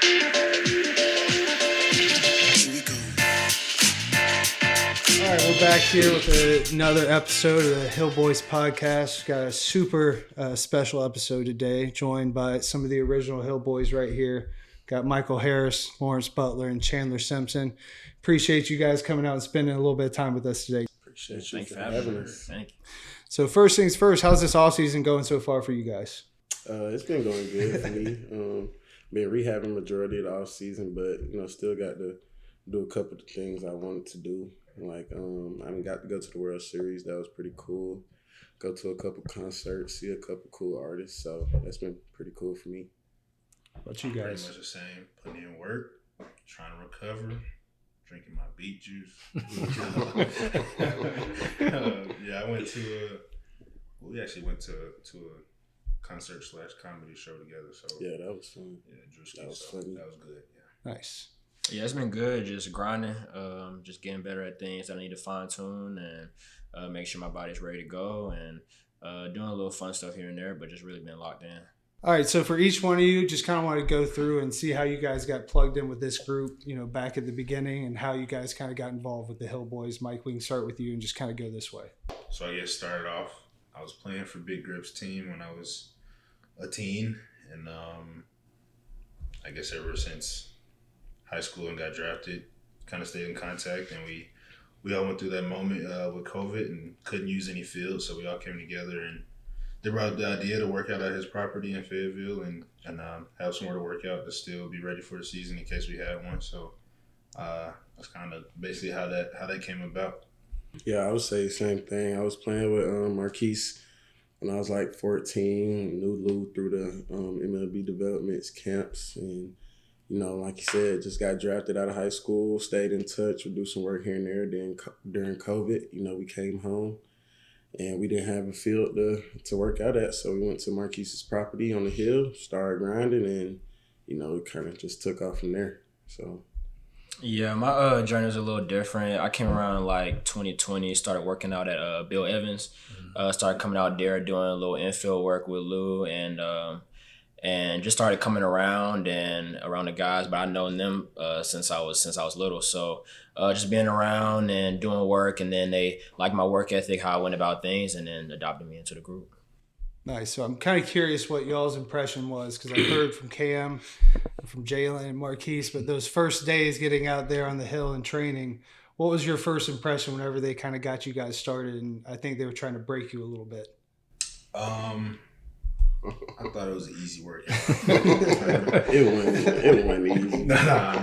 All right, we're back here with another episode of the Hill Boys podcast. Got a super special episode today, joined by some of the original Hill Boys right here. Got Michael Harris, Lawrence Butler, and Chandler Simpson. Appreciate you guys coming out and spending a little bit of time with us today. Appreciate you. Thanks for having us. Thank you. So first things first, how's this offseason going so far for you guys? It's been going good for me. Been rehabbing majority of the off season, but still got to do a couple of things I wanted to do. Like I got to go to the World Series. That was pretty cool. Go to a couple concerts, see a couple cool artists. So that's been pretty cool for me. How about you guys? Pretty much the same. Putting in work, trying to recover, drinking my beet juice. I went to we actually went to a concert/comedy show together. So yeah, that was fun. Yeah, Drewski, that was funny. That was good. Yeah. Nice. Yeah, it's been good. Just grinding, just getting better at things that I need to fine tune and make sure my body's ready to go, and doing a little fun stuff here and there, but just really been locked in. All right, so for each one of you, just kind of want to go through and see how you guys got plugged in with this group, back at the beginning, and how you guys kind of got involved with the Hill Boys. Mike, we can start with you and just kind of go this way. So I guess started off, I was playing for Big Grip's team when I was a teen, and I guess ever since high school and got drafted, kind of stayed in contact, and we all went through that moment with COVID and couldn't use any field, so we all came together and they brought up the idea to work out at his property in Fayetteville and have somewhere to work out to still be ready for the season in case we had one. So that's kind of basically how that came about. Yeah, I would say the same thing. I was playing with Marquise when I was like 14, knew Lou through the MLB developments camps, and like you said, just got drafted out of high school, stayed in touch, would do some work here and there. Then during COVID, we came home and we didn't have a field to work out at. So we went to Marquise's property on the hill, started grinding, and, it kind of just took off from there. So. Yeah, my journey was a little different. I came around like 2020, started working out at Bill Evans, started coming out there doing a little infield work with Lou, and just started coming around the guys, but I've known them since I was little. So just being around and doing work, and then they liked my work ethic, how I went about things, and then adopted me into the group. Nice. So I'm kind of curious what y'all's impression was, because I heard from Cam, from Jalen and Marquise, but those first days getting out there on the hill and training, what was your first impression whenever they kind of got you guys started? And I think they were trying to break you a little bit. I thought it was an easy workout. It wasn't easy. Nah.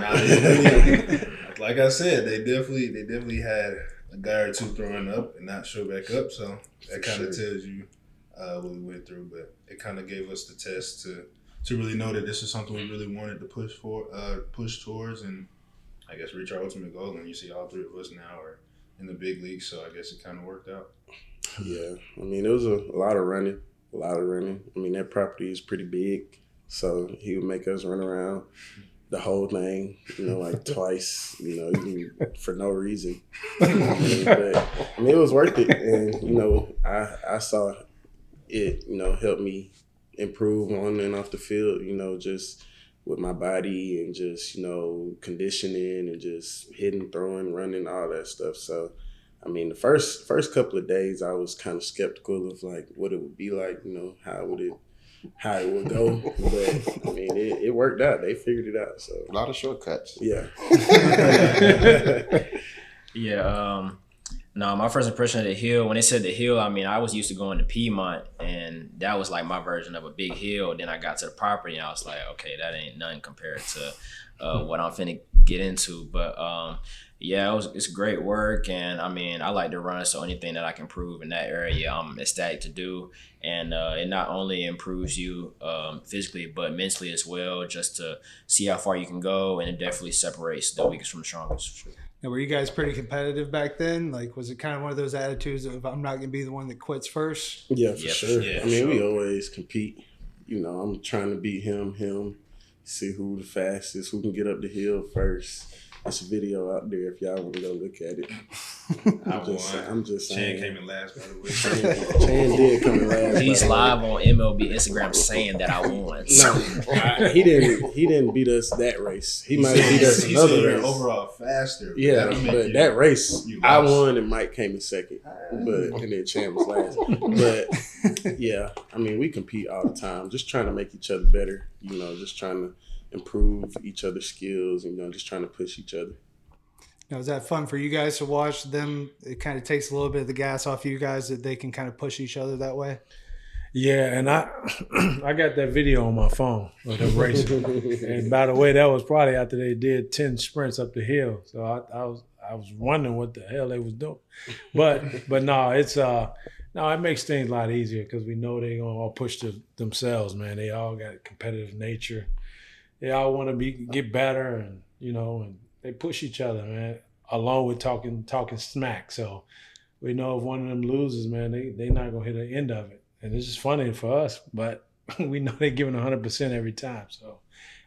Like I said, they definitely had a guy or two throwing up and not show back up. So that kind of tells you what we went through. But it kind of gave us the test to really know that this is something we really wanted to push towards, and I guess reach our ultimate goal. And you see all three of us now are in the big league, so I guess it kind of worked out. Yeah, it was a lot of running. That property is pretty big, so he would make us run around the whole thing, like twice, for no reason. But it was worth it, and I saw it, help me improve on and off the field, just with my body and just conditioning and just hitting, throwing, running, all that stuff. So. The first couple of days, I was kind of skeptical of like what it would be like, how it would go. But it worked out. They figured it out. So a lot of shortcuts. Yeah. Yeah. No, my first impression of the hill, when they said the hill, I was used to going to Piedmont, and that was like my version of a big hill. Then I got to the property, and I was like, okay, that ain't nothing compared to what I'm finna get into. But yeah, it's great work, and I like to run, so anything that I can improve in that area, I'm ecstatic to do. And it not only improves you physically, but mentally as well, just to see how far you can go, and it definitely separates the weakest from the strongest, for sure. Now, were you guys pretty competitive back then? Like, was it kind of one of those attitudes of I'm not going to be the one that quits first? Yeah, for sure. Yeah, we always compete. I'm trying to beat him, see who the fastest, who can get up the hill first. There's a video out there if y'all want to go look at it. I'm just saying. Chan came in last, by the way. Chan did come in last. He's live on MLB Instagram saying that I won. No, he didn't beat us that race. He might have beat us another race. Overall faster. Yeah, but that race, I won and Mike came in second. And then Chan was last. But yeah, I mean, we compete all the time, just trying to make each other better. Just trying to improve each other's skills and just trying to push each other. Now, is that fun for you guys to watch them? It kind of takes a little bit of the gas off you guys that they can kind of push each other that way. Yeah, and I got that video on my phone of them racing. And by the way, that was probably after they did 10 sprints up the hill. So I was wondering what the hell they was doing. But no, it's it makes things a lot easier because we know they're gonna all push themselves, man. They all got a competitive nature. They all want to get better, and and they push each other, man. Along with talking smack. So we know if one of them loses, man, they not gonna hit the end of it. And it's just funny for us, but we know they're giving 100% every time. So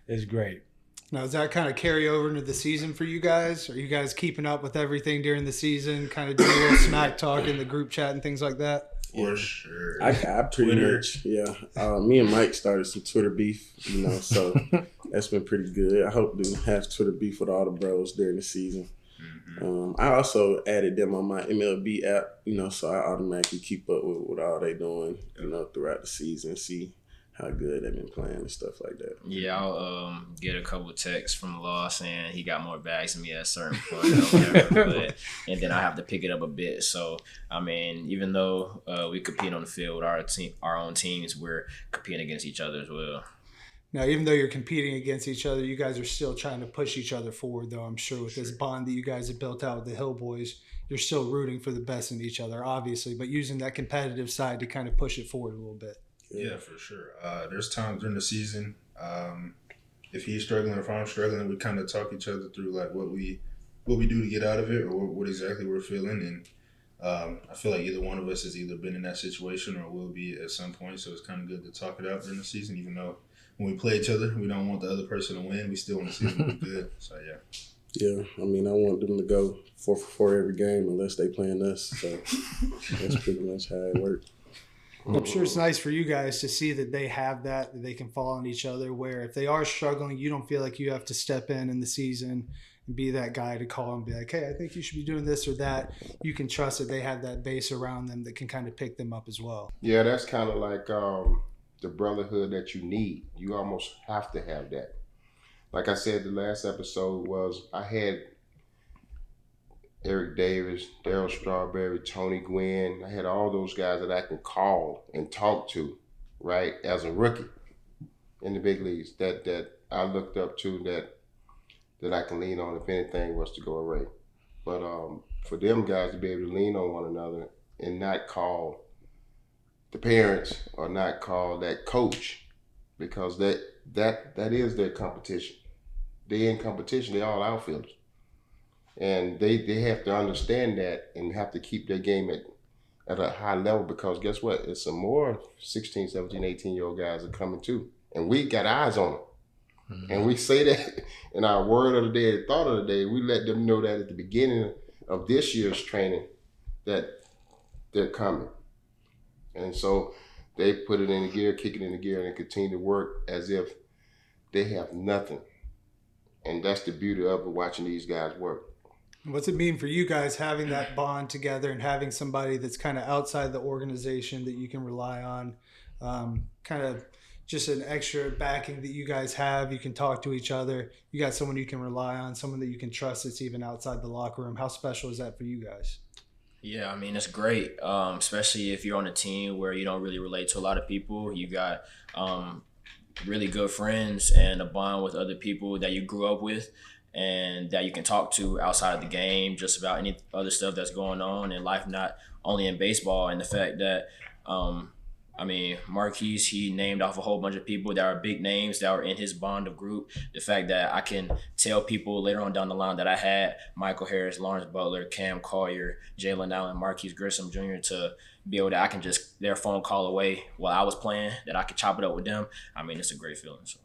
it's great. Now, does that kind of carry over into the season for you guys? Are you guys keeping up with everything during the season, kind of doing a little smack talk in the group chat and things like that? For sure. I pretty much, yeah. Me and Mike started some Twitter beef, so that's been pretty good. I hope to have Twitter beef with all the bros during the season. Mm-hmm. I also added them on my MLB app, so I automatically keep up with all they doing, throughout the season, see how good they've been playing and stuff like that. Yeah, I'll get a couple of texts from Law saying he got more bags than me at a certain point or whatever, and then I have to pick it up a bit. So, I mean, even though we compete on the field with our own teams, we're competing against each other as well. Now, even though you're competing against each other, you guys are still trying to push each other forward, though, I'm sure, with this bond that you guys have built out with the Hill Boys. You're still rooting for the best in each other, obviously, but using that competitive side to kind of push it forward a little bit. Yeah, for sure. There's times during the season, if he's struggling or if I'm struggling, we kind of talk each other through like what we do to get out of it or what exactly we're feeling. And I feel like either one of us has either been in that situation or will be at some point. So it's kind of good to talk it out during the season, even though when we play each other, we don't want the other person to win. We still want to see them do good. So, yeah. Yeah, I mean, I want them to go 4 for 4 every game unless they playing us. So that's pretty much how it works. I'm sure it's nice for you guys to see that they have that they can fall on each other, where if they are struggling, you don't feel like you have to step in the season and be that guy to call and be like, hey, I think you should be doing this or that. You can trust that they have that base around them that can kind of pick them up as well. Yeah, that's kind of like the brotherhood that you need. You almost have to have that. Like I said, the last episode was I had Eric Davis, Darryl Strawberry, Tony Gwynn. I had all those guys that I can call and talk to, right, as a rookie in the big leagues that I looked up to that I can lean on if anything was to go away. But for them guys to be able to lean on one another and not call the parents or not call that coach, because that is their competition. They're in competition. They're all outfielders. And they have to understand that and have to keep their game at a high level, because guess what? It's some more 16, 17, 18-year-old guys are coming too. And we got eyes on them. Mm-hmm. And we say that in our word of the day, thought of the day, we let them know that at the beginning of this year's training that they're coming. And so they put it in the gear, kick it in the gear, and continue to work as if they have nothing. And that's the beauty of it, watching these guys work. What's it mean for you guys having that bond together and having somebody that's kind of outside the organization that you can rely on, kind of just an extra backing that you guys have? You can talk to each other. You got someone you can rely on, someone that you can trust that's even outside the locker room. How special is that for you guys? Yeah, I mean, it's great, especially if you're on a team where you don't really relate to a lot of people. You got really good friends and a bond with other people that you grew up with and that you can talk to outside of the game, just about any other stuff that's going on in life, not only in baseball. And the fact that, Marquise, he named off a whole bunch of people that are big names that were in his bond of group. The fact that I can tell people later on down the line that I had Michael Harris, Lawrence Butler, Cam Collier, Jalen Allen, Marquise Grissom Jr. to be able to, I can just, their phone call away while I was playing, that I could chop it up with them. I mean, it's a great feeling. So.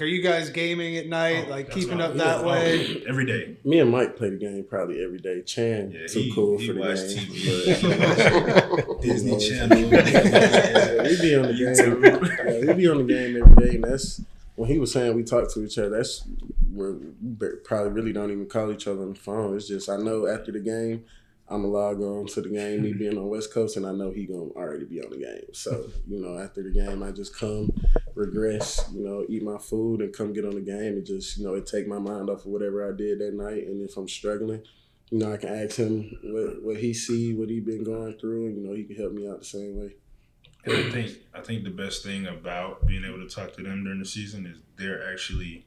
Are you guys gaming at night, like That's keeping all- up that way? every day. Me and Mike play the game probably every day. Chan too cool for the watch game. TV, But, Disney you know, Channel. yeah, we be on the game. Yeah, we be on the game every day, and that's when he was saying we talk to each other. That's where we probably really don't even call each other on the phone. It's just I know after the game, I'm gonna log on to the game. Me being on West Coast, and I know he gonna already be on the game. So after the game, I just come, regress, eat my food, and come get on the game, and just it take my mind off of whatever I did that night. And if I'm struggling, I can ask him what he see, what he been going through, and he can help me out the same way. And I think the best thing about being able to talk to them during the season is they're actually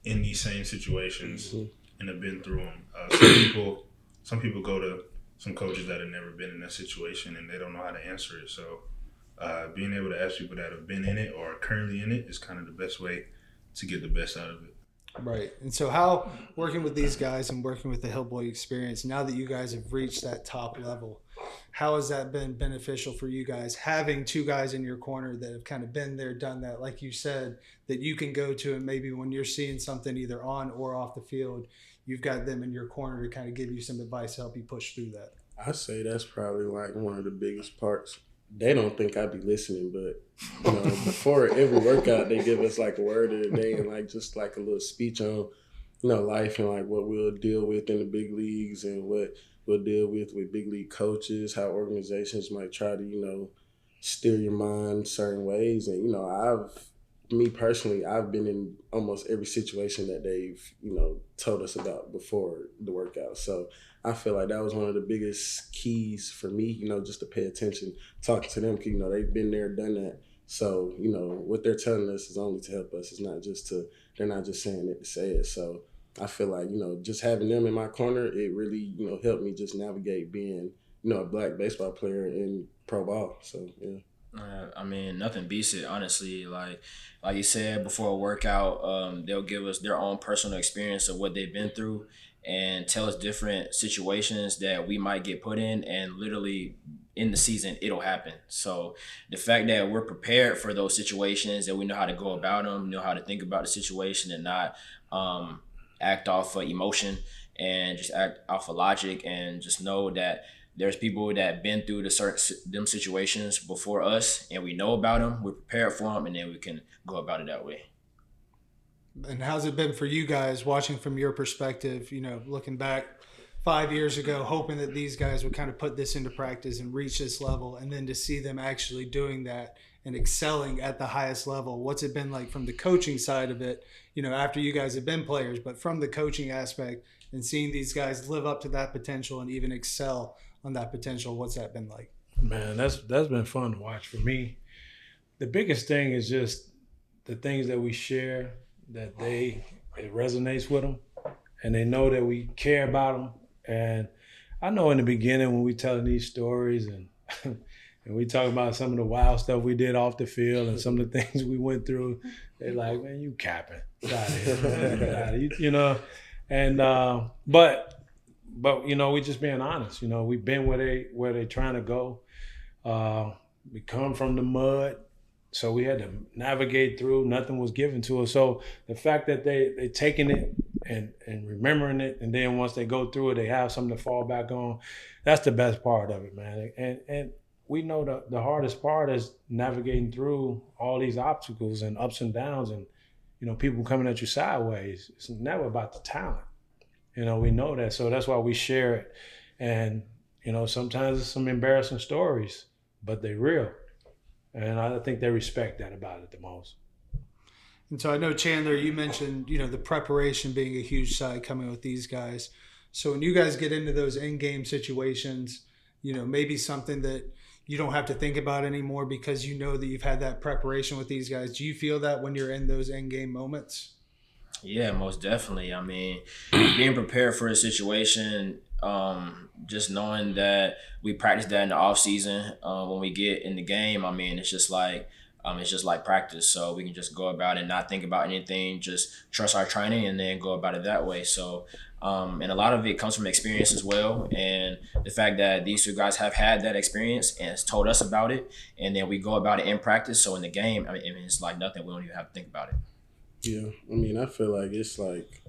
in these same situations and have been through them. Some people go to some coaches that have never been in that situation and they don't know how to answer it. So being able to ask people that have been in it or are currently in it is kind of the best way to get the best out of it. Right. And so how, working with these guys and working with the Hillboy experience, now that you guys have reached that top level, how has that been beneficial for you guys, having two guys in your corner that have kind of been there, done that, like you said, that you can go to, and maybe when you're seeing something either on or off the field, you've got them in your corner to kind of give you some advice to help you push through that? I say that's probably like one of the biggest parts. They don't think I'd be listening, but before every workout, they give us like a word of the day and like just like a little speech on, life and like what we'll deal with in the big leagues and what we'll deal with big league coaches, how organizations might try to, steer your mind certain ways. And, me personally, I've been in almost every situation that they've, told us about before the workout. So I feel like that was one of the biggest keys for me, just to pay attention, talking to them, because, they've been there, done that. So, what they're telling us is only to help us. It's not just they're not just saying it to say it. So I feel like, just having them in my corner, it really, helped me just navigate being, a black baseball player in pro ball. So, yeah. Nothing beats it, honestly. Like you said, before a workout, they'll give us their own personal experience of what they've been through and tell us different situations that we might get put in, and literally in the season, it'll happen. So the fact that we're prepared for those situations, that we know how to go about them, know how to think about the situation and not act off of emotion and just act off of logic, and just know that there's people that have been through them situations before us, and we know about them, we're prepared for them, and then we can go about it that way. And how's it been for you guys, watching from your perspective, looking back 5 years ago, hoping that these guys would kind of put this into practice and reach this level, and then to see them actually doing that and excelling at the highest level? What's it been like from the coaching side of it, after you guys have been players, but from the coaching aspect and seeing these guys live up to that potential and even excel on that potential? What's that been like? Man, that's been fun to watch for me. The biggest thing is just the things that we share, that it resonates with them, and they know that we care about them. And I know in the beginning when we telling these stories and and we talk about some of the wild stuff we did off the field and some of the things we went through, they're like, man, you capping. Get out of here. And but we just being honest. We've been where they trying to go. We come from the mud, so we had to navigate through. Nothing was given to us. So the fact that they taking it and remembering it, and then once they go through it, they have something to fall back on. That's the best part of it, man. And we know the hardest part is navigating through all these obstacles and ups and downs, and people coming at you sideways. It's never about the talent. We know that, so that's why we share it. And sometimes it's some embarrassing stories, but they're real, and I think they respect that about it the most. And so I know, Chandler, you mentioned the preparation being a huge side coming with these guys. So when you guys get into those in-game situations, maybe something that you don't have to think about anymore because you know that you've had that preparation with these guys. Do you feel that when you're in those in-game moments? Yeah, most definitely. Being prepared for a situation, just knowing that we practice that in the off season, when we get in the game, it's just like practice. So we can just go about it, not think about anything, just trust our training and then go about it that way. So, and a lot of it comes from experience as well. And the fact that these two guys have had that experience and has told us about it, and then we go about it in practice. So in the game, it's like nothing. We don't even have to think about it. Yeah, I mean, I feel like it's like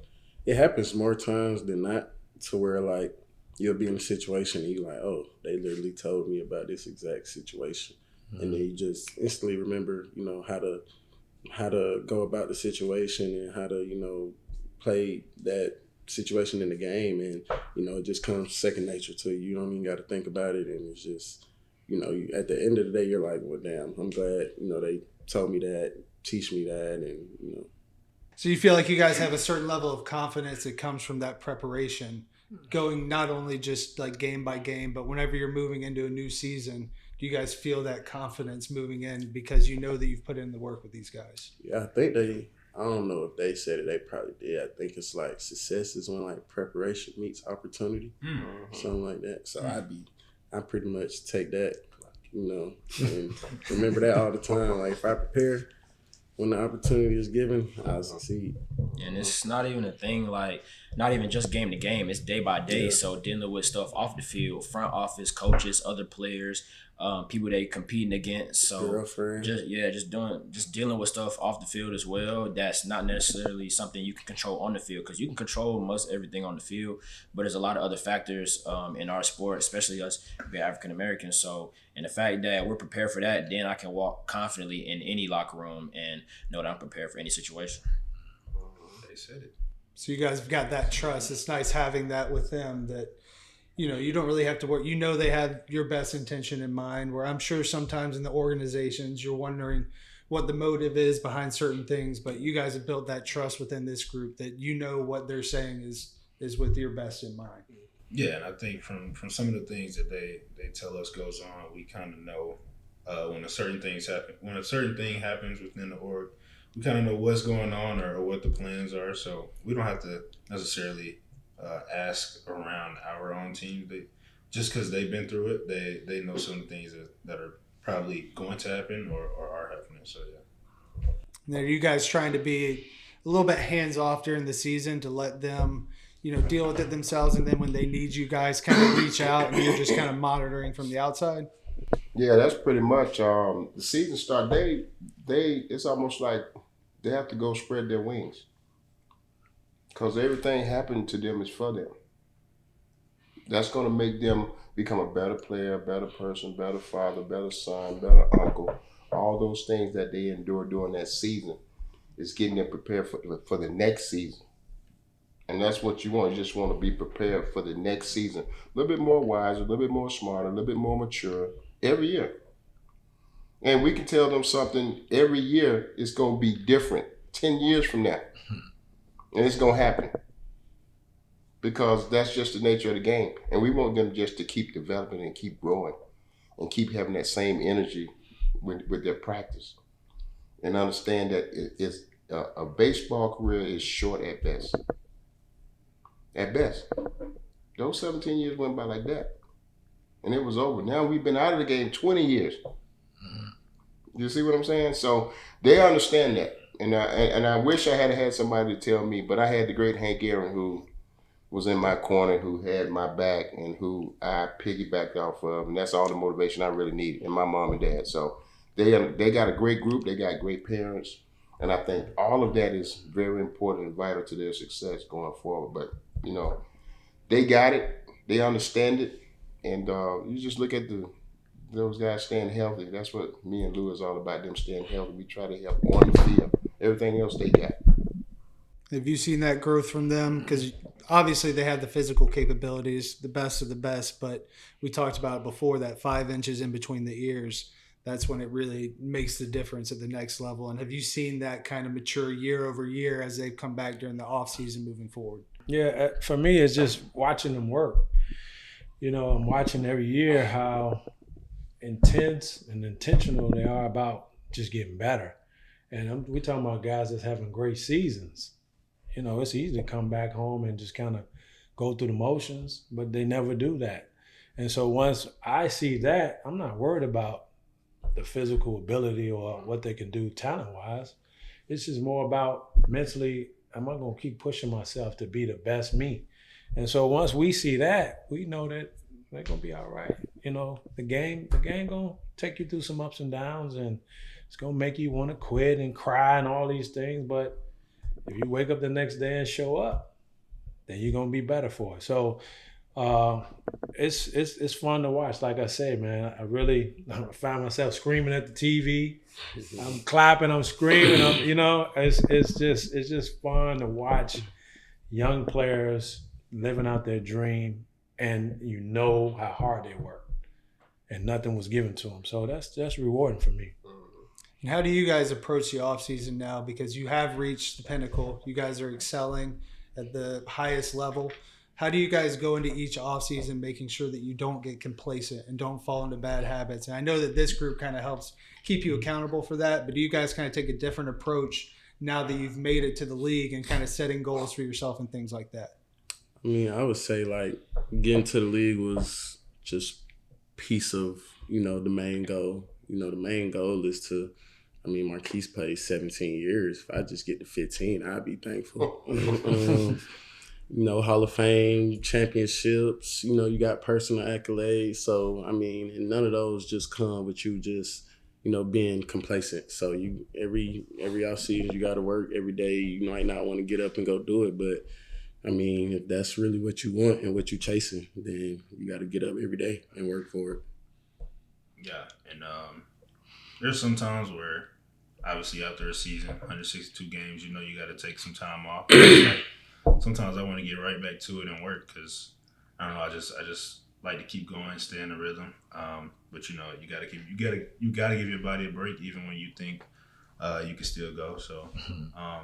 it happens more times than not to where like you'll be in a situation and you're like, oh, they literally told me about this exact situation, and then you just instantly remember, how to go about the situation and how to play that situation in the game, and it just comes second nature to you. You don't even got to think about it, and it's just at the end of the day, you're like, well, damn, I'm glad they told me that, teach me that, and. So you feel like you guys have a certain level of confidence that comes from that preparation, going not only just like game by game, but whenever you're moving into a new season, do you guys feel that confidence moving in because you know that you've put in the work with these guys? Yeah, I don't know if they said it, they probably did. I think it's like success is when like preparation meets opportunity, something like that. So I pretty much take that, and remember that all the time. Like if I prepare, when the opportunity is given, I'll succeed. And it's not even a thing like, not even just game to game. It's day by day. Yeah. So dealing with stuff off the field, front office, coaches, other players, people they competing against. So Girlfriend. just dealing with stuff off the field as well. That's not necessarily something you can control on the field, because you can control most everything on the field, but there's a lot of other factors in our sport, especially us being African Americans. So, and the fact that we're prepared for that, then I can walk confidently in any locker room and know that I'm prepared for any situation. They said it. So you guys have got that trust. It's nice having that with them that, you don't really have to work. They have your best intention in mind, where I'm sure sometimes in the organizations you're wondering what the motive is behind certain things, but you guys have built that trust within this group that what they're saying is with your best in mind. Yeah, and I think from some of the things that they tell us goes on, we kind of know when a certain thing happens within the org, we kind of know what's going on or what the plans are. So we don't have to necessarily ask around our own team. Just because they've been through it, they know some of the things that are probably going to happen or are happening. So yeah. Now, are you guys trying to be a little bit hands off during the season to let them, deal with it themselves, and then when they need you guys kind of reach out and you're just kind of monitoring from the outside? Yeah, that's pretty much the season start. It's almost like they have to go spread their wings, because everything happened to them is for them. That's going to make them become a better player, better person, better father, better son, better uncle. All those things that they endure during that season is getting them prepared for the next season. And that's what you want. You just want to be prepared for the next season. A little bit more wise, a little bit more smarter, a little bit more mature every year. And we can tell them something every year is going to be different 10 years from now. And it's going to happen. Because that's just the nature of the game. And we want them just to keep developing and keep growing and keep having that same energy with their practice. And understand that a baseball career is short at best. At best. Those 17 years went by like that. And it was over. Now we've been out of the game 20 years. You see what I'm saying? So they understand that. And I wish I had somebody to tell me, but I had the great Hank Aaron, who was in my corner, who had my back, and who I piggybacked off of. And that's all the motivation I really needed, and my mom and dad. So they got a great group. They got great parents. And I think all of that is very important and vital to their success going forward. But, they got it. They understand it. And you just look at those guys staying healthy. That's what me and Lou is all about, them staying healthy. We try to help on the field. Everything else they got. Have you seen that growth from them? Because obviously they have the physical capabilities, the best of the best, but we talked about it before, that 5 inches in between the ears. That's when it really makes the difference at the next level. And have you seen that kind of mature year over year as they've come back during the off season moving forward? Yeah, for me, it's just watching them work. I'm watching every year how intense and intentional they are about just getting better. And we're talking about guys that's having great seasons. It's easy to come back home and just kind of go through the motions, but they never do that. And so once I see that, I'm not worried about the physical ability or what they can do talent-wise. It's just more about mentally, am I going to keep pushing myself to be the best me? And so once we see that, we know that they're going to be all right. The game going to take you through some ups and downs, and it's going to make you want to quit and cry and all these things. But If you wake up the next day and show up, then you're gonna be better for it. So it's fun to watch. Like I say, man, I find myself screaming at the TV. I'm clapping, I'm screaming, it's just fun to watch young players living out their dream, and you know how hard they work, and nothing was given to them. So that's rewarding for me. And how do you guys approach the off season now? Because you have reached the pinnacle. You guys are excelling at the highest level. How do you guys go into each off season making sure that you don't get complacent and don't fall into bad habits? And I know that this group kind of helps keep you accountable for that, but do you guys kind of take a different approach now that you've made it to the league and kind of setting goals for yourself and things like that? I mean, I would say like getting to the league was just piece of, the main goal. The main goal is to, Marquise played 17 years. If I just get to 15, I'd be thankful. Hall of Fame, championships, you got personal accolades. So, and none of those just come with you just, being complacent. So you every off season you got to work every day. You might not want to get up and go do it, but if that's really what you want and what you're chasing, then you got to get up every day and work for it. Yeah, and there's some times where, obviously after a season, 162 games, you got to take some time off. Sometimes I want to get right back to it and work because I don't know. I just like to keep going, stay in the rhythm. But you gotta give your body a break even when you think you can still go. So I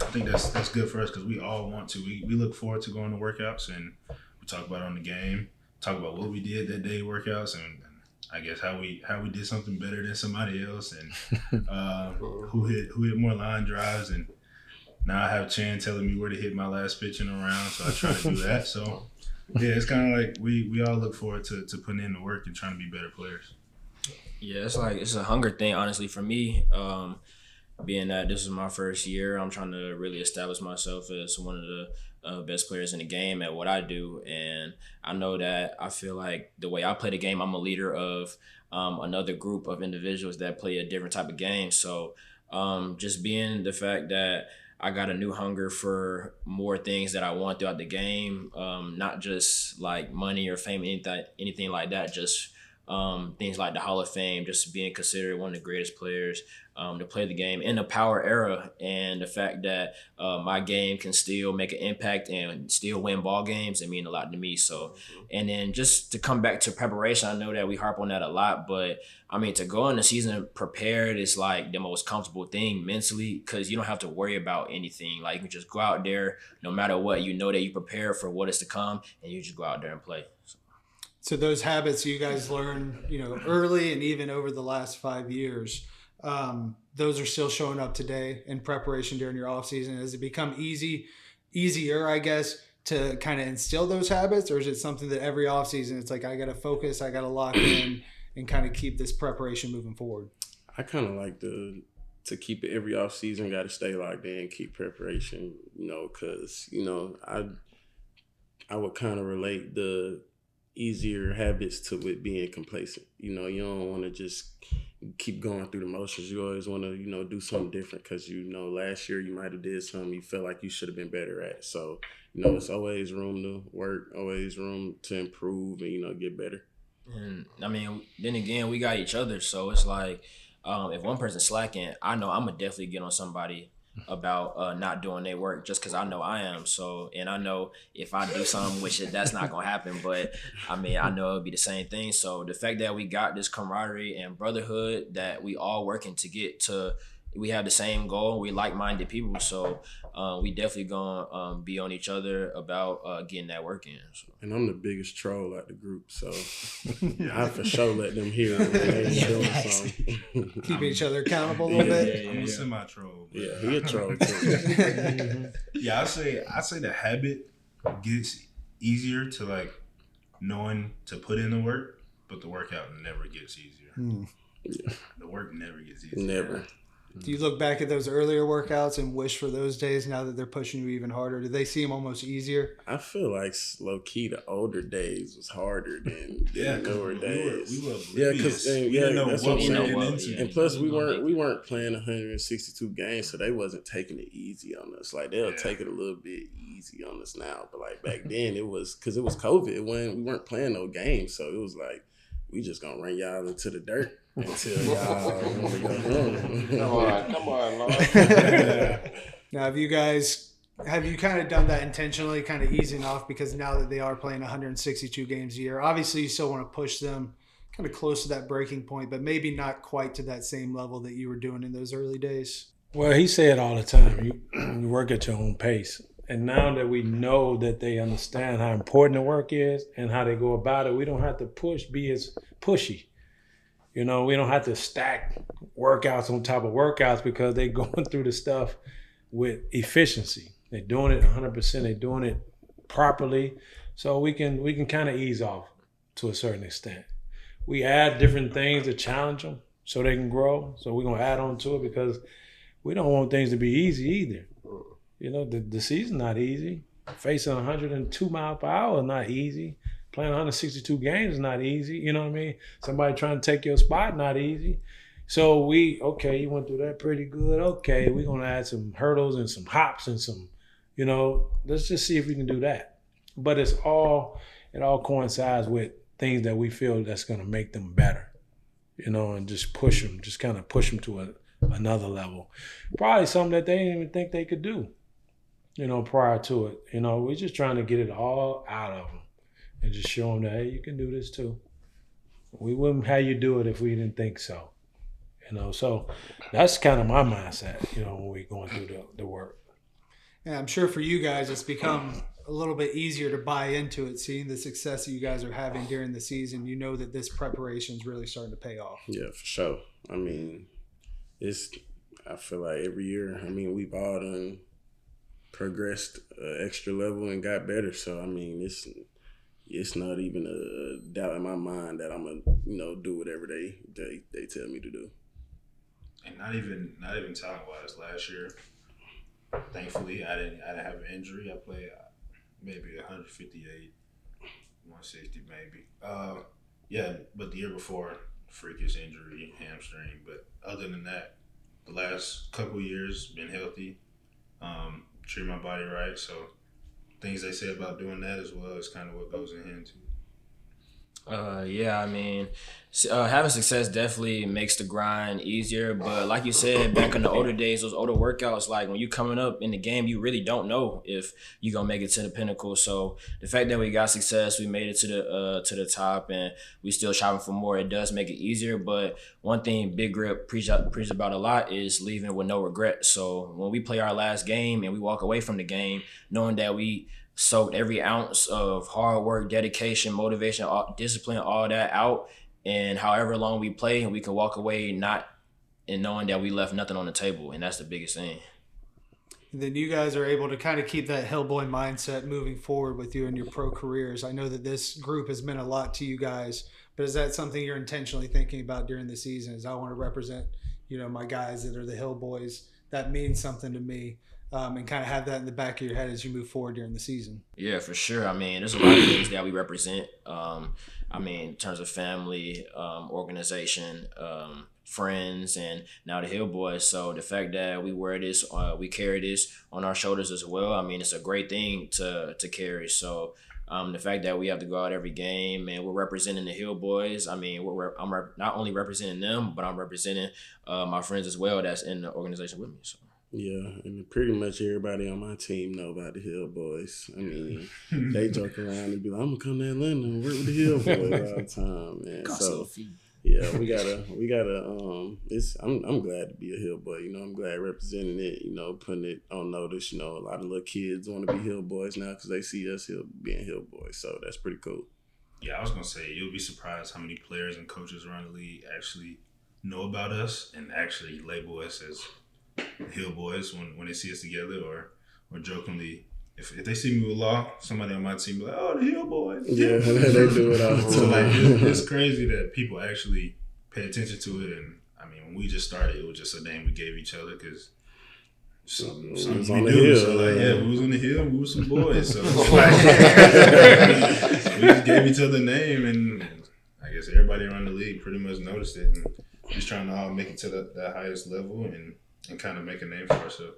think that's good for us because we all want to. We look forward to going to workouts and we talk about on the game, talk about what we did that day workouts and I guess how we did something better than somebody else and who hit more line drives and. Now I have Chan telling me where to hit my last pitch in a round, so I try to do that. So, yeah, it's kind of like we all look forward to putting in the work and trying to be better players. Yeah, it's a hunger thing, honestly, for me. Being that this is my first year, I'm trying to really establish myself as one of the best players in the game at what I do. And I know that I feel like the way I play the game, I'm a leader of another group of individuals that play a different type of game. So just being the fact that I got a new hunger for more things that I want throughout the game, not just like money or fame, anything like that, just things like the Hall of Fame, just being considered one of the greatest players to play the game in the power era, and the fact that my game can still make an impact and still win ball games, it mean a lot to me. So, and then just to come back to preparation, I know that we harp on that a lot, but to go in the season prepared is like the most comfortable thing mentally because you don't have to worry about anything. Like you can just go out there, no matter what, you know that you prepare for what is to come, and you just go out there and play. So those habits you guys learned, early and even over the last 5 years, those are still showing up today in preparation during your off season. Has it become easier, I guess, to kind of instill those habits, or is it something that every off season it's like I got to focus, I got to lock in, and kind of keep this preparation moving forward? I kind of like to keep it every off season. Got to stay locked in, keep preparation. Because I would kind of relate the easier habits to it being complacent. You don't want to just keep going through the motions. You always want to, do something different because, last year you might have did something you felt like you should have been better at. So, it's always room to work, always room to improve and, get better. And then again, we got each other. So it's like if one person's slacking, I know I'm going to definitely get on somebody about not doing their work just because I know I am. So, and I know if I do something, which that's not going to happen, but I know it'll be the same thing. So the fact that we got this camaraderie and brotherhood that we all working to get to, we have the same goal. We like-minded people. So we definitely going to be on each other about getting that work in. So. And I'm the biggest troll at the group, so I for sure let them hear when they doing something. Keeping each other accountable a little bit. I'm a semi-troll. Yeah, he a troll too. Yeah, I say the habit gets easier to like knowing to put in the work, but the workout never gets easier. Yeah. The work never gets easier. Never. Do you look back at those earlier workouts and wish for those days now that they're pushing you even harder? Do they seem almost easier? I feel like low key the older days was harder than the newer days. We were because we didn't know that's what what we I'm were saying. getting into. And plus, we weren't playing 162 games, so they wasn't taking it easy on us. Like they'll take it a little bit easy on us now, but like back then it was because it was COVID when we weren't playing no games, so it was like we just gonna run y'all into the dirt until y'all want to go home. Come on, Lord. Now, have you kind of done that intentionally, kind of easing off because now that they are playing 162 games a year, obviously you still want to push them kind of close to that breaking point, but maybe not quite to that same level that you were doing in those early days? Well, he said all the time, you work at your own pace. And now that we know that they understand how important the work is and how they go about it, we don't have to be as pushy. You know, we don't have to stack workouts on top of workouts because they're going through the stuff with efficiency. They're doing it 100%. They're doing it properly. So we can kind of ease off to a certain extent. We add different things to challenge them so they can grow. So we're going to add on to it because we don't want things to be easy either. You know, the season's not easy. Facing 102 miles per hour is not easy. Playing 162 games is not easy. You know what I mean? Somebody trying to take your spot, not easy. So you went through that pretty good. Okay, we're going to add some hurdles and some hops and some, let's just see if we can do that. But it all coincides with things that we feel that's going to make them better, and just kind of push them to another level. Probably something that they didn't even think they could do. Prior to it. We're just trying to get it all out of them and just show them that, hey, you can do this too. We wouldn't have you do it if we didn't think so. So that's kind of my mindset, when we're going through the work. And I'm sure for you guys, it's become a little bit easier to buy into it, seeing the success that you guys are having during the season. You know that this preparation is really starting to pay off. Yeah, for sure. I mean, I feel like every year, we've all done progressed an extra level and got better. So, it's not even a doubt in my mind that I'm gonna, do whatever they tell me to do. And not even talent wise. Last year, thankfully, I didn't have an injury. I played maybe 158, 160 maybe. But the year before, freakish injury, hamstring. But other than that, the last couple of years been healthy. Treat my body right. So things they say about doing that as well is kind of what goes in hand too. Having success definitely makes the grind easier. But like you said, back in the older days, those older workouts, like when you're coming up in the game, you really don't know if you're gonna make it to the pinnacle. So the fact that we got success, we made it to the top, and we still shopping for more, it does make it easier. But one thing Big Grip preach about a lot is leaving with no regret. So when we play our last game and we walk away from the game, knowing that we soaked every ounce of hard work, dedication, motivation, discipline, all that out, and however long we play, we can walk away knowing that we left nothing on the table, and that's the biggest thing. And then you guys are able to kind of keep that Hellboy mindset moving forward with you in your pro careers. I know that this group has meant a lot to you guys, but is that something you're intentionally thinking about during the season? Is I want to represent, my guys that are the Hellboys. That means something to me. And kind of have that in the back of your head as you move forward during the season. Yeah, for sure. There's a lot of things that we represent. In terms of family, organization, friends, and now the Hill Boys. So the fact that we wear this, we carry this on our shoulders as well. It's a great thing to carry. So the fact that we have to go out every game and we're representing the Hill Boys. I'm not only representing them, but I'm representing my friends as well that's in the organization with me. So. Yeah, and pretty much everybody on my team know about the Hill Boys. They joke around and be like, "I'm gonna come to Atlanta and work with the Hill Boys all the time, man." So yeah, we gotta. I'm glad to be a Hill Boy. I'm glad representing it. Putting it on notice. A lot of little kids want to be Hill Boys now because they see us being Hill Boys. So that's pretty cool. Yeah, I was gonna say you'll be surprised how many players and coaches around the league actually know about us and actually label us as Hill Boys when they see us together, or jokingly, if they see me with Law, somebody on my team be like, "Oh, the Hill Boys." Yeah, they do it all the time. So it's crazy that people actually pay attention to it, and I mean, when we just started, it was just a name we gave each other because something was we on the do. hill. So like, yeah, we was on the hill. We were some boys. So it's like, we just gave each other a name, and I guess everybody around the league pretty much noticed it. And just trying to all make it to that highest level and kind of make a name for ourselves.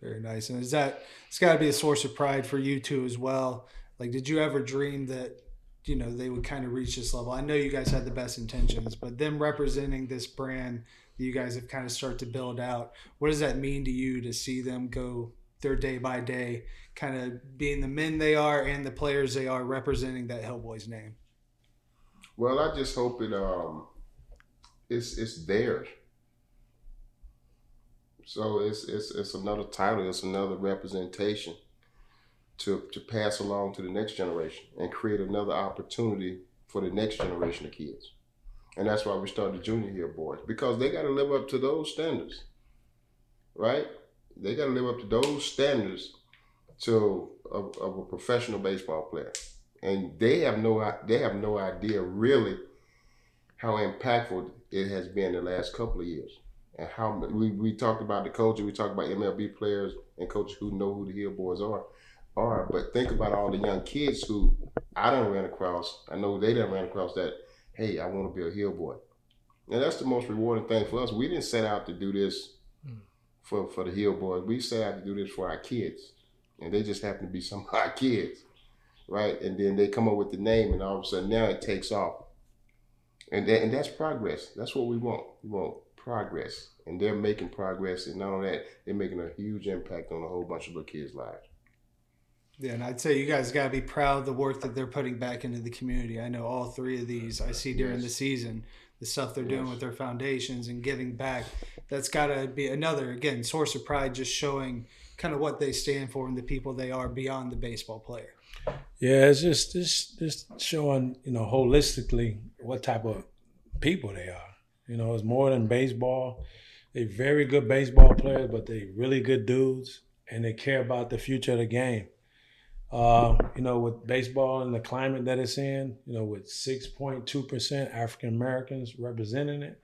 Very nice. And it's got to be a source of pride for you two as well. Like, did you ever dream that, they would kind of reach this level? I know you guys had the best intentions, but them representing this brand that you guys have kind of started to build out, what does that mean to you to see them go their day by day, kind of being the men they are and the players they are, representing that Hellboys name? Well, I just hope it's theirs. So it's another title, it's another representation to pass along to the next generation and create another opportunity for the next generation of kids. And that's why we started the Junior Hill Boys, because they got to live up to those standards, right? They got to live up to those standards of a professional baseball player, and they have no idea really how impactful it has been the last couple of years. And how we talked about the coaches, we talked about MLB players and coaches who know who the Hill Boys are. But think about all the young kids who I done ran across. I know they done ran across that, hey, I want to be a Hill Boy. And that's the most rewarding thing for us. We didn't set out to do this for the Hill Boys. We set out to do this for our kids. And they just happen to be some of our kids, right? And then they come up with the name, and all of a sudden now it takes off. And that's progress. That's what we want. We want progress. And they're making progress. And not only that, they're making a huge impact on a whole bunch of little kids' lives. Yeah, and I'd say you guys got to be proud of the work that they're putting back into the community. I know all three of these I see during the season, the stuff they're doing with their foundations and giving back. That's got to be another, again, source of pride, just showing kind of what they stand for and the people they are beyond the baseball player. Yeah, it's just showing, holistically what type of people they are. It's more than baseball. They're very good baseball players, but they really good dudes, and they care about the future of the game. With baseball and the climate that it's in, with 6.2% African Americans representing it,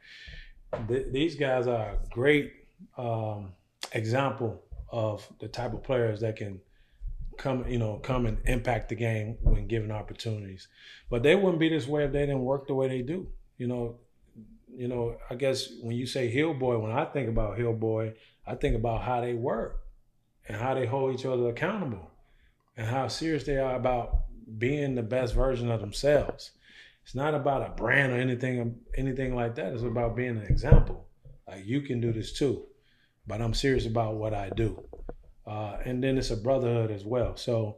these guys are a great example of the type of players that can come and impact the game when given opportunities. But they wouldn't be this way if they didn't work the way they do. I guess when you say Hill Boy, when I think about Hill Boy, I think about how they work and how they hold each other accountable and how serious they are about being the best version of themselves. It's not about a brand or anything like that. It's about being an example. Like, you can do this too, but I'm serious about what I do. And then it's a brotherhood as well. So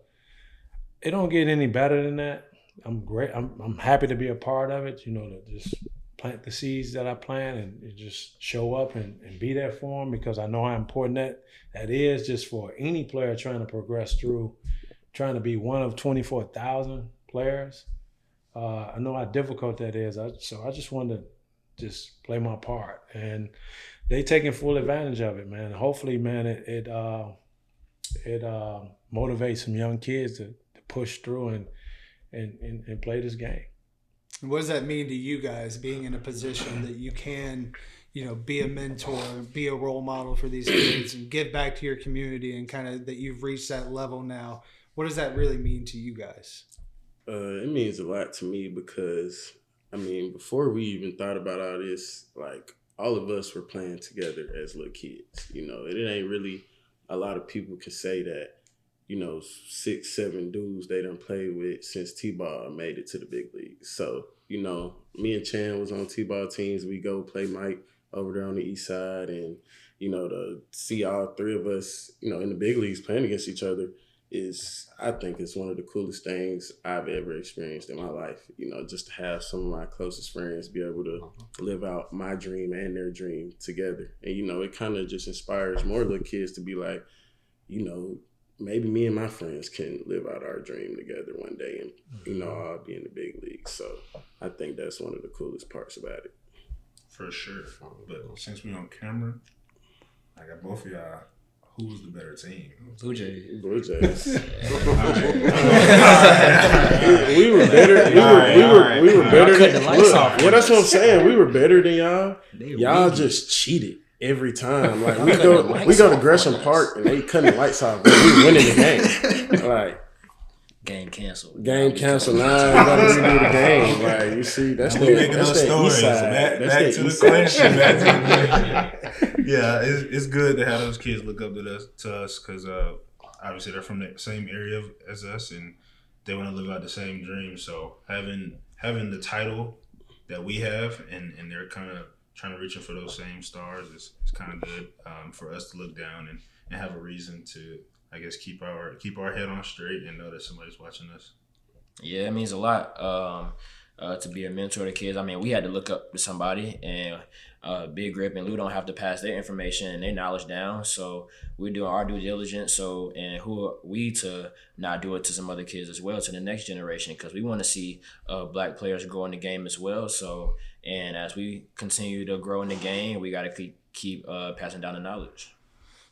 it don't get any better than that. I'm great. I'm happy to be a part of it, to just plant the seeds that I plant and just show up and be there for them, because I know how important that is just for any player trying to progress through, trying to be one of 24,000 players. I know how difficult that is. So I just wanted to just play my part, and they taking full advantage of it, man. Hopefully, man, it motivates some young kids to push through and play this game. What does that mean to you guys, being in a position that you can, be a mentor, be a role model for these kids and give back to your community, and kind of that you've reached that level now? What does that really mean to you guys? It means a lot to me because, before we even thought about all this, like, all of us were playing together as little kids. It ain't really a lot of people can say that, 6, 7 dudes they done played with since T-ball made it to the big leagues. So, me and Chan was on T-ball teams. We go play Mike over there on the east side, and, to see all three of us, in the big leagues playing against each other I think it's one of the coolest things I've ever experienced in my life. Just to have some of my closest friends be able to live out my dream and their dream together. And, it kind of just inspires more little kids to be like, maybe me and my friends can live out our dream together one day and, I'll be in the big league. So I think that's one of the coolest parts about it. For sure. But since we're on camera, I got both of y'all who was the better team? Blue Jays. Blue Jays. All We were better. We were better cut the than. lights Look, off. yeah, that's what I'm saying. We were better than y'all. They Y'all weak. just cheated every time. Like Y'all we cutting the go lights to off Gresham on us. Park and they cutting the lights off. But we winning the game. Like Game canceled. game canceled. Nah, we gotta redo the game. Like you see, that's we that. making That's those that stories. east side. Back That's to that the east side. question. Back to the question. Yeah, it's good to have those kids look up to us because obviously they're from the same area as us and they want to live out the same dream. So having the title that we have and they're kind of trying to reach for those same stars is kind of good for us to look down and have a reason to, I guess, keep our head on straight and know that somebody's watching us. Yeah, it means a lot to be a mentor to kids. I mean, we had to look up to somebody, and Big Grip and Lou don't have to pass their information and their knowledge down. So we're doing our due diligence. So, and who are we to not do it to some other kids as well, to the next generation? Because we want to see black players grow in the game as well. So, and as we continue to grow in the game, we got to keep passing down the knowledge.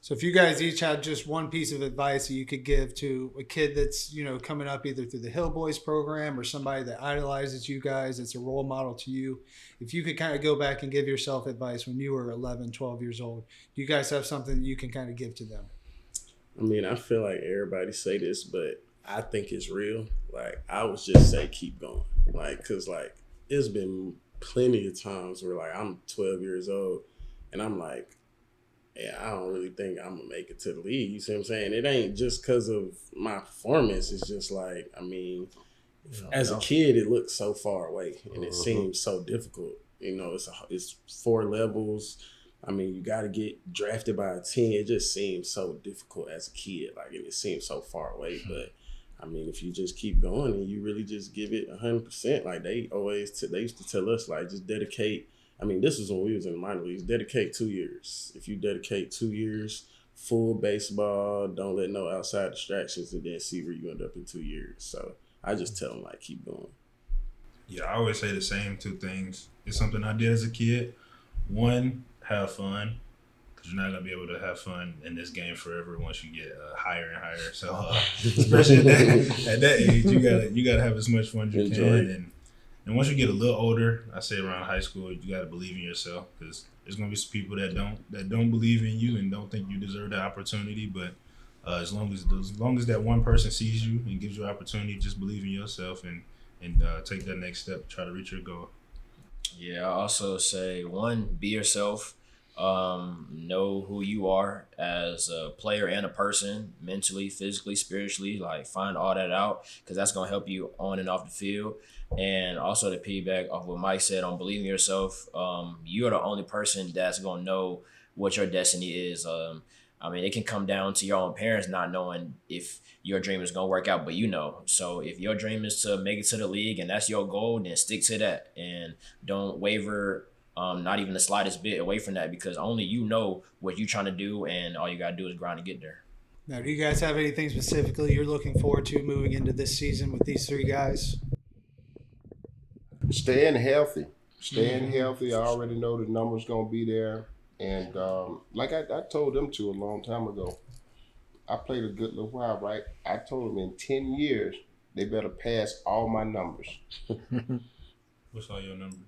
So if you guys each had just one piece of advice that you could give to a kid that's, coming up either through the Hill Boys program or somebody that idolizes you guys, that's a role model to you, if you could kind of go back and give yourself advice when you were 11, 12 years old, do you guys have something that you can kind of give to them? I mean, I feel like everybody say this, but I think it's real. Like, I would just say keep going. Like, because, like, it's been plenty of times where, like, I'm 12 years old and I'm like, yeah, I don't really think I'm going to make it to the league. You see what I'm saying? It ain't just because of my performance. It's just like, I mean, as a kid, it looks so far away and it seems so difficult. It's 4 levels. I mean, you got to get drafted by a team. It just seems so difficult as a kid. Like, and it seems so far away. But, I mean, if you just keep going and you really just give it 100%, like they used to tell us, like, just dedicate. I mean, this was when we was in the minor leagues. Dedicate 2 years. If you dedicate 2 years, full baseball, don't let no outside distractions, and then see where you end up in 2 years. So I just tell them, like, keep going. Yeah, I always say the same 2 things. It's something I did as a kid. 1, have fun, because you're not gonna be able to have fun in this game forever once you get higher and higher. So especially at that age, you gotta have as much fun as you can. And once you get a little older, I say around high school, you got to believe in yourself because there's going to be some people that don't believe in you and don't think you deserve the opportunity. But as long as that one person sees you and gives you an opportunity, just believe in yourself and take that next step, try to reach your goal. Yeah, I also say 1, be yourself. Know who you are as a player and a person, mentally, physically, spiritually. Like, find all that out because that's gonna help you on and off the field. And also to piggyback off what Mike said on believing yourself, you are the only person that's gonna know what your destiny is. I mean, it can come down to your own parents not knowing if your dream is going to work out, but you know. So if your dream is to make it to the league and that's your goal, then stick to that and don't waver, not even the slightest bit away from that because only you know what you're trying to do and all you got to do is grind to get there. Now, do you guys have anything specifically you're looking forward to moving into this season with these 3 guys? Staying healthy. I already know the numbers going to be there. And like I told them to a long time ago, I played a good little while, right? I told them in 10 years, they better pass all my numbers. What's all your numbers?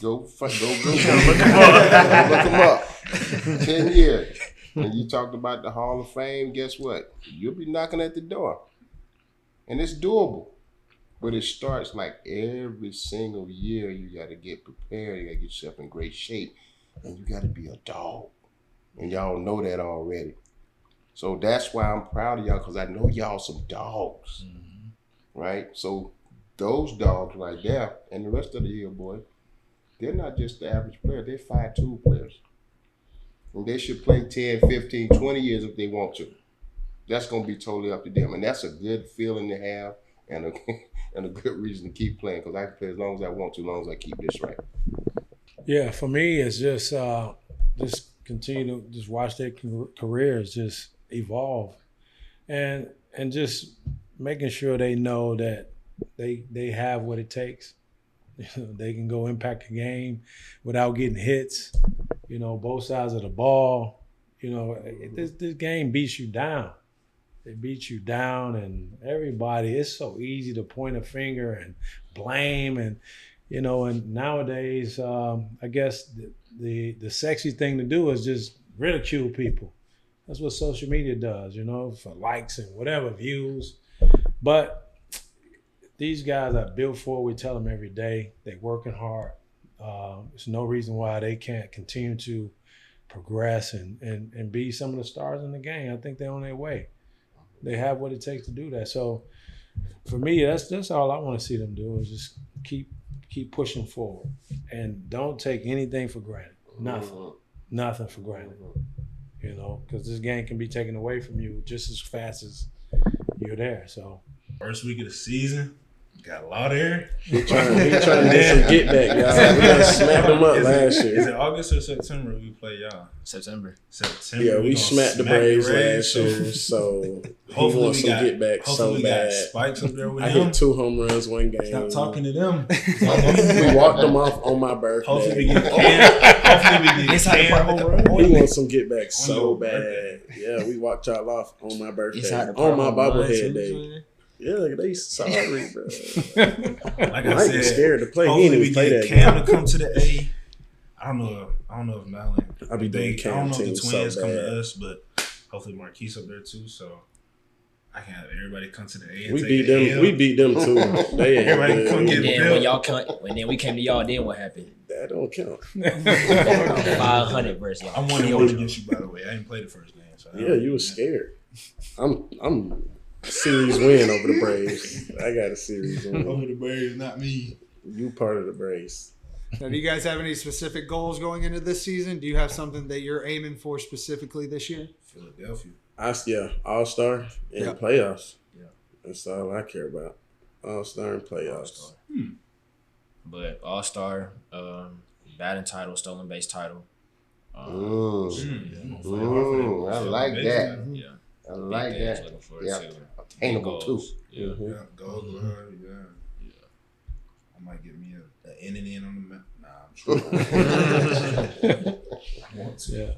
Go look them up. 10 years. And you talked about the Hall of Fame, guess what? You'll be knocking at the door. And it's doable. But it starts like every single year you got to get prepared. You got to get yourself in great shape. And you got to be a dog. And y'all know that already. So that's why I'm proud of y'all because I know y'all some dogs. Mm-hmm. Right? So those dogs right there and the rest of the year, boy, they're not just the average player. They're 5-tool players. And they should play 10, 15, 20 years if they want to. That's going to be totally up to them. And that's a good feeling to have and a good reason to keep playing because I can play as long as I want to, as long as I keep this right. Yeah, for me, it's just continue to just watch their careers just evolve and just making sure they know that they have what it takes. They can go impact the game without getting hits, both sides of the ball, this game beats you down. It beats you down, and everybody. It's so easy to point a finger and blame, and and nowadays, I guess the sexy thing to do is just ridicule people. That's what social media does, for likes and whatever views. But these guys are built for it. We tell them every day they're working hard. There's no reason why they can't continue to progress and be some of the stars in the game. I think they're on their way. They have what it takes to do that. So for me, that's all I want to see them do is just keep pushing forward and don't take anything for granted. Nothing for granted. Because this game can be taken away from you just as fast as you're there. So first week of the season, got a lot there. He trying to get some get back, y'all. We done smacked them up last year. Is it August or September we play y'all? September. Yeah, we smacked the Braves last year, so hopefully we want some get back so bad. Spikes up there with I them. hit 2 home runs one game. Stop talking to them. We walked them off on my birthday. Hopefully we get Cam. We want some get back so bad. Yeah, we walked y'all off on my birthday. On my bobblehead day. Yeah, they sorry, bro. Like I Mike said, was scared to play. He hopefully didn't we even play get that Cam game. to come to the A. I don't know if Malin. I'll be doing Cam I don't know if team the Twins so come bad. to us, but hopefully Marquise up there too. So I can have everybody come to the A. And We take beat the them. L. We beat them too. They ain't Everybody good. come get And the then belt. when we came to y'all, then what happened? That don't count. 500 versus y'all. I'm 1-1 against you, by the way. I didn't play the first game. So I Yeah, don't- you was scared. I'm series win over the Braves. I got a series win. Over the Braves, not me. You part of the Braves. Now, do you guys have any specific goals going into this season? Do you have something that you're aiming for specifically this year? Philadelphia. All-Star and Yeah. playoffs. Yeah. That's all I care about. All-Star and playoffs. But All-Star, batting title, stolen base title. I like that. Yeah. I like Big things that. looking forward Yeah. to. Attainable too. Yeah. Mhm. Yeah, gold glove. Yeah. I might get me an in and in on the map. Nah, I'm sure. I want to. yeah.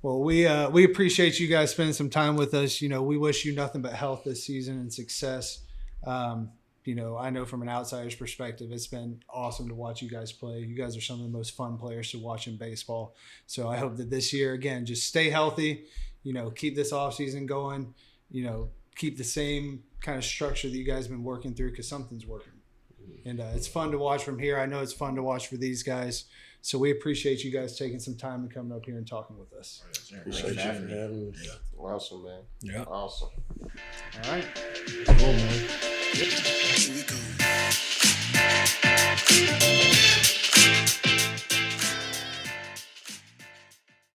Well, we appreciate you guys spending some time with us. We wish you nothing but health this season and success. I know from an outsider's perspective, it's been awesome to watch you guys play. You guys are some of the most fun players to watch in baseball. So I hope that this year, again, just stay healthy, keep this offseason going, keep the same kind of structure that you guys have been working through because something's working. And it's fun to watch from here. I know it's fun to watch for these guys. So we appreciate you guys taking some time and coming up here and talking with us. Appreciate you for having me. Awesome, man. Yeah. Awesome. All right. Cool, man. Here we go.